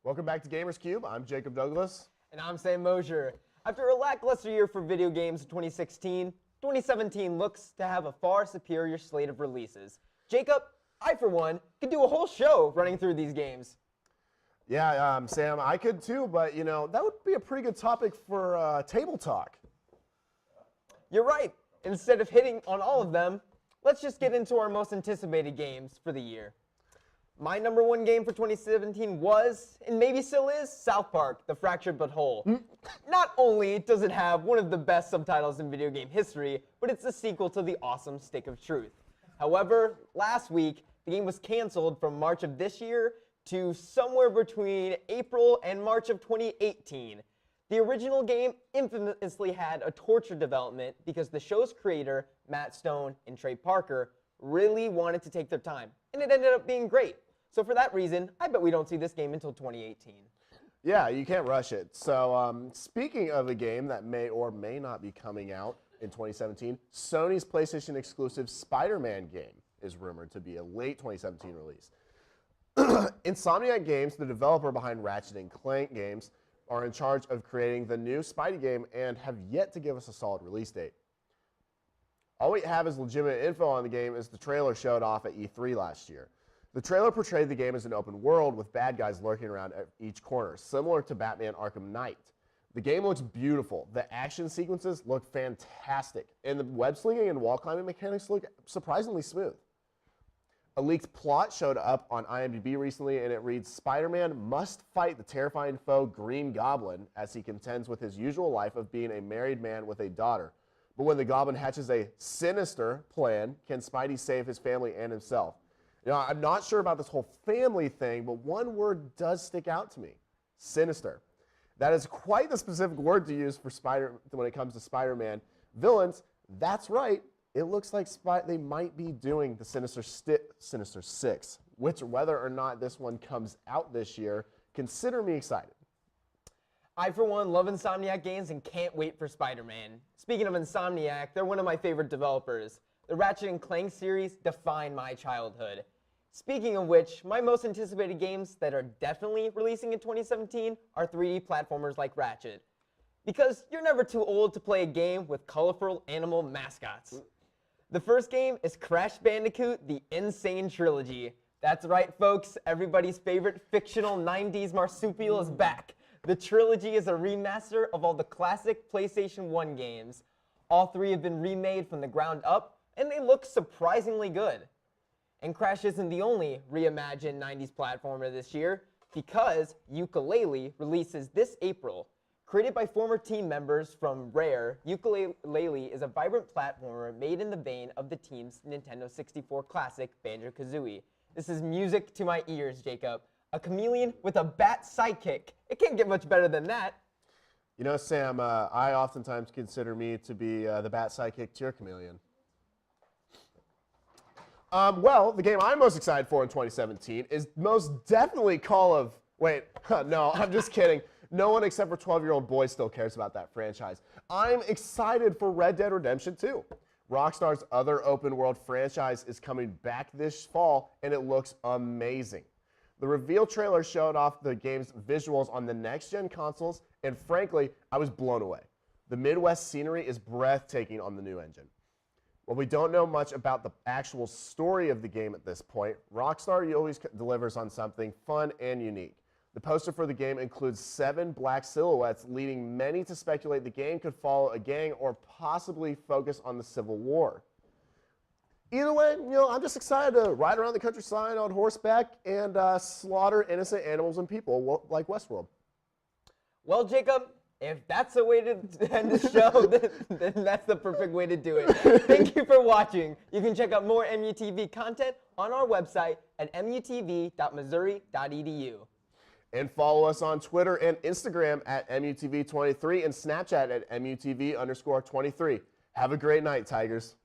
Welcome back to Gamers Cube. I'm Jacob Douglas. And I'm Sam Mosher. After a lackluster year for video games in 2016, 2017 looks to have a far superior slate of releases. Jacob, I for one, could do a whole show running through these games. Yeah, Sam, I could too, but you know, that would be a pretty good topic for table talk. You're right. Instead of hitting on all of them, let's just get into our most anticipated games for the year. My number one game for 2017 was, and maybe still is, South Park, The Fractured But Whole. Not only does it have one of the best subtitles in video game history, but it's a sequel to the awesome Stick of Truth. However, last week, the game was canceled from March of this year to somewhere between April and March of 2018. The original game infamously had a torture development because the show's creator, Matt Stone and Trey Parker, really wanted to take their time, and it ended up being great. So for that reason, I bet we don't see this game until 2018. Yeah, you can't rush it. So speaking of a game that may or may not be coming out in 2017, Sony's PlayStation exclusive Spider-Man game is rumored to be a late 2017 release. Insomniac Games, the developer behind Ratchet & Clank games, are in charge of creating the new Spidey game and have yet to give us a solid release date. All we have as legitimate info on the game is the trailer showed off at E3 last year. The trailer portrayed the game as an open world with bad guys lurking around at each corner, similar to Batman Arkham Knight. The game looks beautiful. The action sequences look fantastic, and the web slinging and wall climbing mechanics look surprisingly smooth. A leaked plot showed up on IMDb recently, and it reads, Spider-Man must fight the terrifying foe Green Goblin as he contends with his usual life of being a married man with a daughter. But when the Goblin hatches a sinister plan, can Spidey save his family and himself? You know, I'm not sure about this whole family thing, but one word does stick out to me. Sinister. That is quite the specific word to use for when it comes to Spider-Man villains. That's right. It looks like they might be doing the Sinister Six, which whether or not this one comes out this year, consider me excited. I, for one, love Insomniac games and can't wait for Spider-Man. Speaking of Insomniac, they're one of my favorite developers. The Ratchet & Clank series defined my childhood. Speaking of which, my most anticipated games that are definitely releasing in 2017 are 3D platformers like Ratchet. Because you're never too old to play a game with colorful animal mascots. The first game is Crash Bandicoot: The Insane Trilogy. That's right, folks, everybody's favorite fictional 90s marsupial is back. The trilogy is a remaster of all the classic PlayStation 1 games. All three have been remade from the ground up, and they look surprisingly good. And Crash isn't the only reimagined 90s platformer this year, because Yooka-Laylee releases this April. Created by former team members from Rare, Yooka-Laylee is a vibrant platformer made in the vein of the team's Nintendo 64 classic Banjo-Kazooie. This is music to my ears, Jacob. A chameleon with a bat sidekick. It can't get much better than that. You know, Sam, I oftentimes consider me to be the bat sidekick to your chameleon. Well, the game I'm most excited for in 2017 is most definitely no, I'm just kidding. No one except for 12-year-old boys still cares about that franchise. I'm excited for Red Dead Redemption 2. Rockstar's other open-world franchise is coming back this fall, and it looks amazing. The reveal trailer showed off the game's visuals on the next-gen consoles, and frankly, I was blown away. The Midwest scenery is breathtaking on the new engine. While we don't know much about the actual story of the game at this point, Rockstar always delivers on something fun and unique. The poster for the game includes 7 black silhouettes, leading many to speculate the game could follow a gang or possibly focus on the Civil War. Either way, you know, I'm just excited to ride around the countryside on horseback and slaughter innocent animals and people like Westworld. Well, Jacob, if that's the way to end the show, then that's the perfect way to do it. Thank you for watching. You can check out more MUTV content on our website at mutv.missouri.edu. And follow us on Twitter and Instagram at MUTV23 and Snapchat at MUTV_23. Have a great night, Tigers.